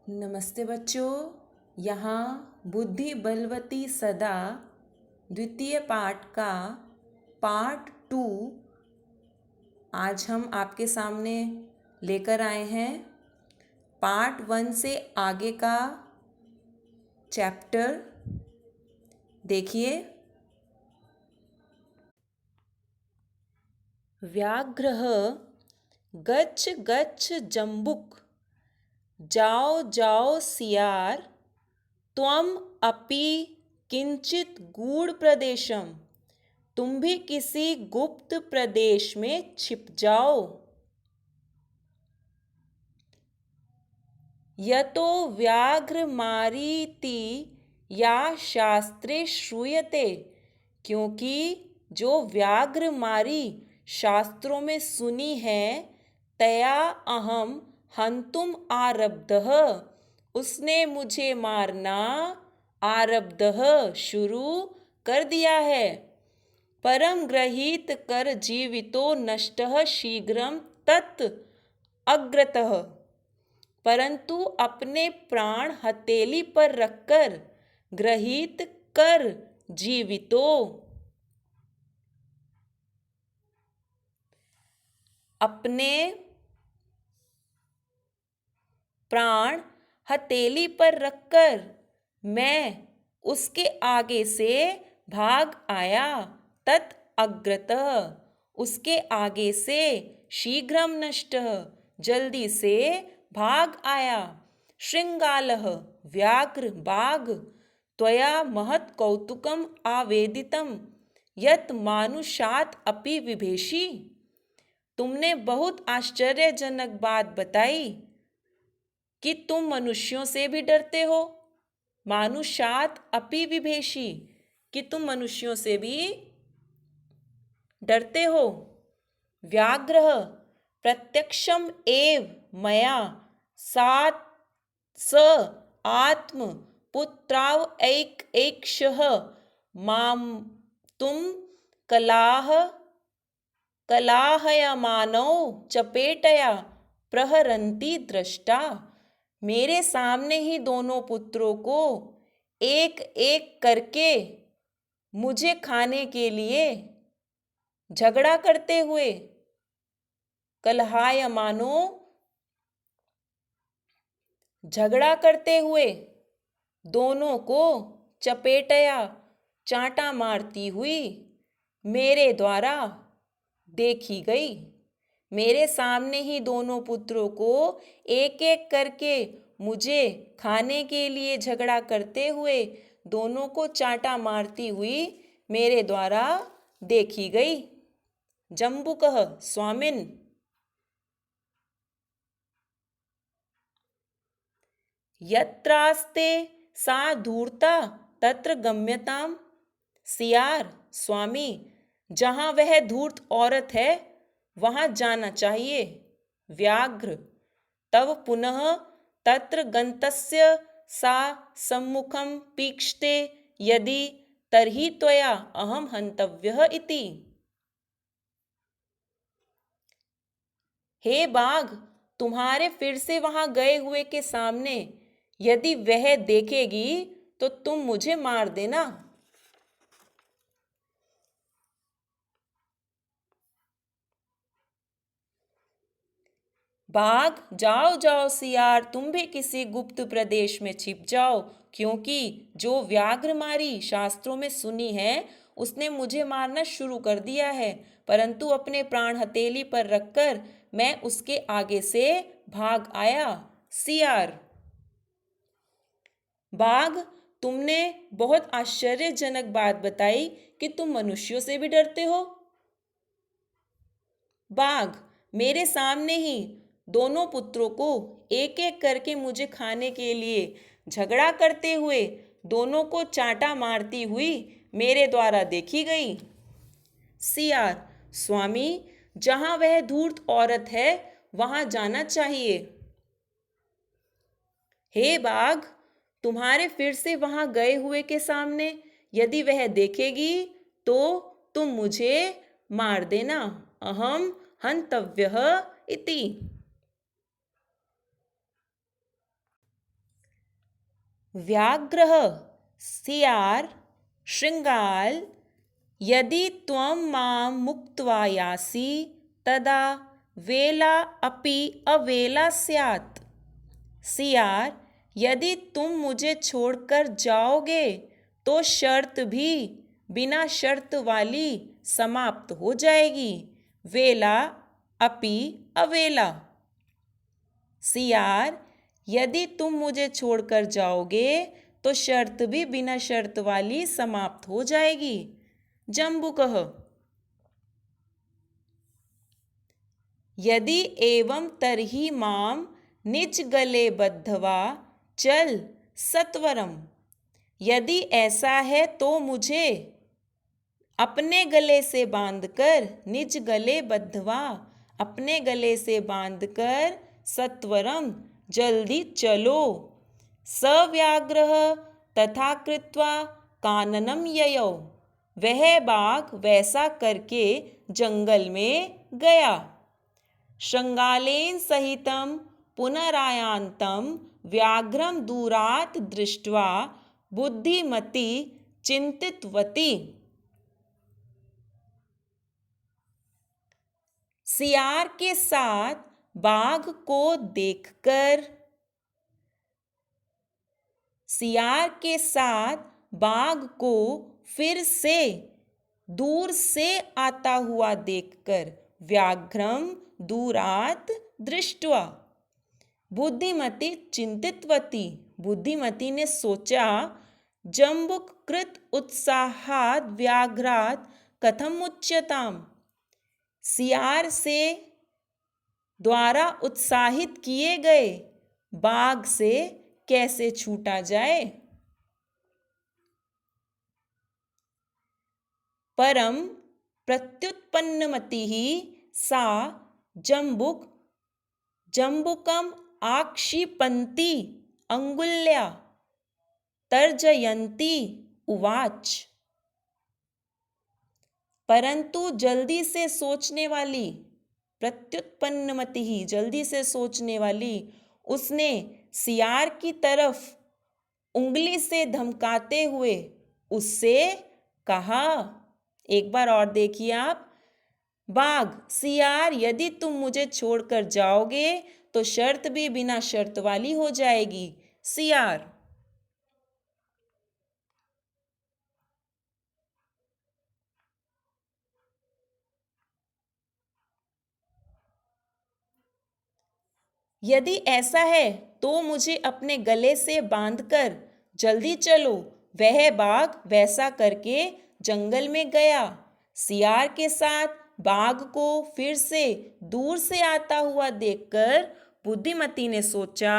नमस्ते बच्चों। यहाँ बुद्धि बलवती सदा द्वितीय पाठ का पार्ट 2 आज हम आपके सामने लेकर आए हैं। पार्ट 1 से आगे का चैप्टर देखिए। व्याघ्रः गच्छ गच्छ जम्बुक, जाओ जाओ सियार, त्वम अपि किंचित गूढ़ प्रदेशम, तुम भी किसी गुप्त प्रदेश में छिप जाओ। यतो व्याघ्र मारीति या शास्त्रे श्रूयते, क्योंकि जो व्याघ्र मारी शास्त्रों में सुनी है, तया अहम हंतुम आरब्धः, उसने मुझे मारना आरब्धः शुरू कर दिया है। परम गृहीत कर जीवितो नष्टः शीघ्रम तत् अग्रतः, परंतु अपने प्राण हथेली पर रखकर गृहीत कर जीवितो, अपने प्राण हथेली पर रखकर मैं उसके आगे से भाग आया। तत् अग्रतः, उसके आगे से, शीघ्रम नष्टः, जल्दी से भाग आया। श्रृंगालः व्याघ्र बाघ, त्वया महत् कौतुकम आवेदितम यत् मानुषात् अपि विभेषी, तुमने बहुत आश्चर्यजनक बात बताई कि तुम मनुष्यों से भी डरते हो। मानुषात् अपि विभेषी, कि तुम मनुष्यों से भी डरते हो। व्याघ्रः प्रत्यक्षम एव मया सात् स आत्म पुत्राव ऐक्षः माम तुम कलाहयमानौ चपेटया प्रहरन्ति दृष्टा, मेरे सामने ही दोनों पुत्रों को एक एक करके मुझे खाने के लिए झगड़ा करते हुए, कलहायमानो झगड़ा करते हुए, दोनों को चपेटया चांटा मारती हुई मेरे द्वारा देखी गई। मेरे सामने ही दोनों पुत्रों को एक एक करके मुझे खाने के लिए झगड़ा करते हुए, दोनों को चांटा मारती हुई मेरे द्वारा देखी गई। जम्बुकः स्वामिन्, यत्रास्ते सा धूर्ता तत्र गम्यताम, सियार स्वामी, जहाँ वह धूर्त औरत है वहाँ जाना चाहिए। व्याघ्र तव पुनः तत्र गन्तस्य सा सम्मुखं पीक्षते यदि तर्हि त्वया अहम हन्तव्यः इति। हे बाघ, तुम्हारे फिर से वहां गए हुए के सामने यदि वह देखेगी तो तुम मुझे मार देना। बाघ जाओ जाओ सियार, तुम भी किसी गुप्त प्रदेश में छिप जाओ, क्योंकि जो व्याघ्र मारी शास्त्रों में सुनी है उसने मुझे मारना शुरू कर दिया है, परंतु अपने प्राण हथेली पर रखकर मैं उसके आगे से भाग आया। सियार बाघ, तुमने बहुत आश्चर्यजनक बात बताई कि तुम मनुष्यों से भी डरते हो। बाघ, मेरे सामने ही दोनों पुत्रों को एक एक करके मुझे खाने के लिए झगड़ा करते हुए, दोनों को चांटा मारती हुई मेरे द्वारा देखी गई। सियार स्वामी, जहां वह धूर्त औरत है वहां जाना चाहिए। हे बाघ, तुम्हारे फिर से वहां गए हुए के सामने यदि वह देखेगी तो तुम मुझे मार देना। अहम हंतव्यः इति। व्याघ्रः सियार शृंगाल यदि त्वं मां मुक्त्वा यासि तदा वेला अपि अवेला स्यात्। सियार, यदि तुम मुझे छोड़कर जाओगे तो शर्त भी बिना शर्त वाली समाप्त हो जाएगी। वेला अपि अवेला। सियार, यदि तुम मुझे छोड़कर जाओगे तो शर्त भी बिना शर्त वाली समाप्त हो जाएगी। जंबुकः यदि एवं तर्हि मां निज गले बद्धवा चल सत्वरम। यदि ऐसा है तो मुझे अपने गले से बांधकर निज गले बद्धवा अपने गले से बांधकर सत्वरम जल्दी चलो। सव्याघ्रः तथा कृत्वा काननम ययौ। वह बाघ वैसा करके जंगल में गया। शृंगालेन सहितं पुनरायान्तं व्याघ्रं दूरात् दृष्ट्वा बुद्धिमती चिंतितवती। सियार के साथ बाघ को देखकर सियार के साथ बाघ को फिर से दूर से आता हुआ देखकर व्याघ्रम दूरात् दृष्ट्वा बुद्धिमती चिंतितवती। बुद्धिमती ने सोचा जंबुक कृत उत्साहात् व्याघ्रात् कथम मुच्यताम्। सियार से द्वारा उत्साहित किए गए बाघ से कैसे छूटा जाए। परम प्रत्युत्पन्नमतिः सा जंबुकम आक्षिपन्ती अंगुल्या तर्जयन्ती उवाच। परंतु जल्दी से सोचने वाली प्रत्युत्पन्नमतिः जल्दी से सोचने वाली उसने सियार की तरफ उंगली से धमकाते हुए उससे कहा। एक बार और देखिए आप। बाघ, सियार, यदि तुम मुझे छोड़कर जाओगे तो शर्त भी बिना शर्त वाली हो जाएगी। सियार, यदि ऐसा है तो मुझे अपने गले से बांधकर जल्दी चलो। वह बाघ वैसा करके जंगल में गया। सियार के साथ बाघ को फिर से दूर से आता हुआ देखकर बुद्धिमती ने सोचा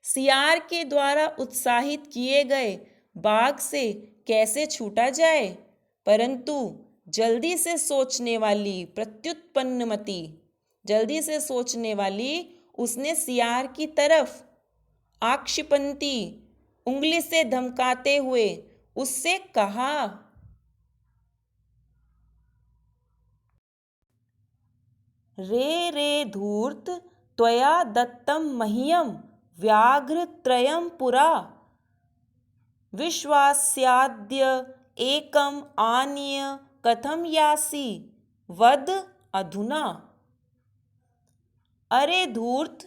सियार के द्वारा उत्साहित किए गए बाघ से कैसे छूटा जाए। परंतु जल्दी से सोचने वाली प्रत्युत्पन्नमती जल्दी से सोचने वाली उसने सियार की तरफ आक्षिपंती उंगली से धमकाते हुए उससे कहा। रे रे धूर्त त्वया दत्तं मह्यं व्याघ्रत्रयं पुरा विश्वास्याद्य एकम् आनीय कथम यासि वद अधुना। अरे धूर्त,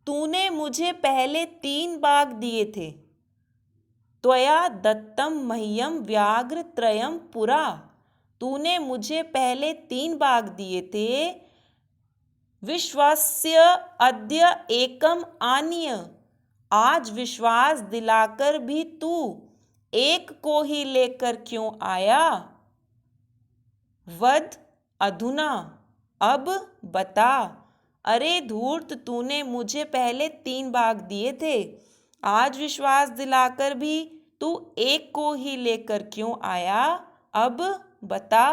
तूने मुझे पहले 3 बाघ दिए थे। त्वया दत्तम मह्यम व्याघ्रत्रयं पुरा। तूने मुझे पहले 3 बाघ दिए थे। विश्वास्य अद्य एकम आनीय। आज विश्वास दिलाकर भी तू एक को ही लेकर क्यों आया। वद अधुना, अब बता। अरे धूर्त, तूने मुझे पहले 3 बाघ दिए थे। आज विश्वास दिलाकर भी तू एक को ही लेकर क्यों आया। अब बता।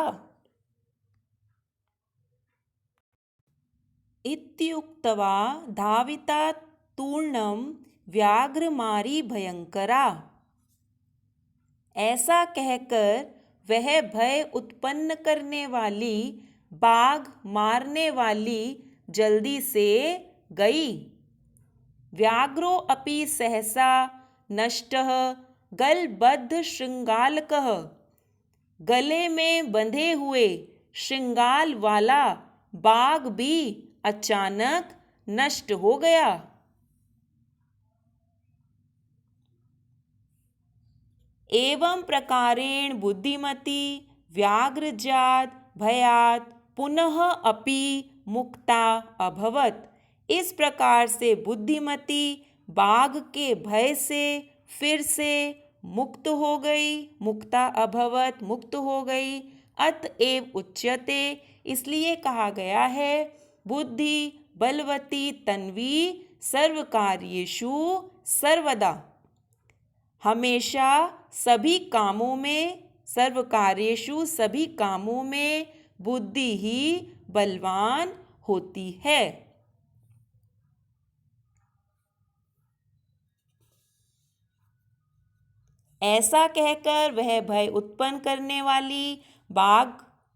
इत्युक्त्वा धाविता तूर्णं व्याघ्रमारी भयंकरा। ऐसा कहकर वह भय उत्पन्न करने वाली बाघ मारने वाली जल्दी से गई। व्याघ्रो अपि सहसा नष्टः गलबद्ध श्रृंगालकः। गले में बंधे हुए श्रृंगाल वाला बाघ भी अचानक नष्ट हो गया। एवं प्रकारेण बुद्धिमती व्याघ्रजात भयात पुनः अपि मुक्ता अभवत। इस प्रकार से बुद्धिमती बाघ के भय से फिर से मुक्त हो गई। मुक्ता अभवत, मुक्त हो गई। अतएव उच्यते, इसलिए कहा गया है, बुद्धि बलवती तन्वी सर्वकार्येषु सर्वदा। हमेशा सभी कामों में, सर्वकार्येषु सभी कामों में बुद्धि ही बलवान होती है। ऐसा कहकर वह भय उत्पन्न करने वाली, बाघ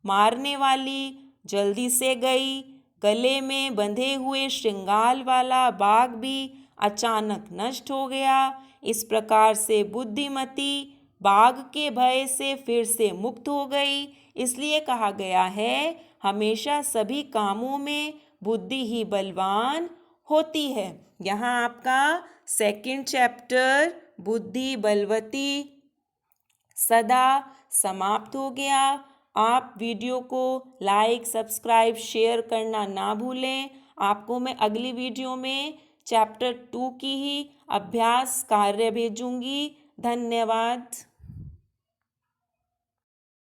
मारने वाली जल्दी से गई। गले में बंधे हुए श्रृंगाल वाला बाघ भी अचानक नष्ट हो गया। इस प्रकार से बुद्धिमती बाघ के भय से फिर से मुक्त हो गई। इसलिए कहा गया है, हमेशा सभी कामों में बुद्धि ही बलवान होती है। यहाँ आपका सेकंड चैप्टर बुद्धि बलवती सदा समाप्त हो गया। आप वीडियो को लाइक, सब्सक्राइब, शेयर करना ना भूलें। आपको मैं अगली वीडियो में चैप्टर 2 की ही अभ्यास कार्य भेजूंगी। धन्यवाद।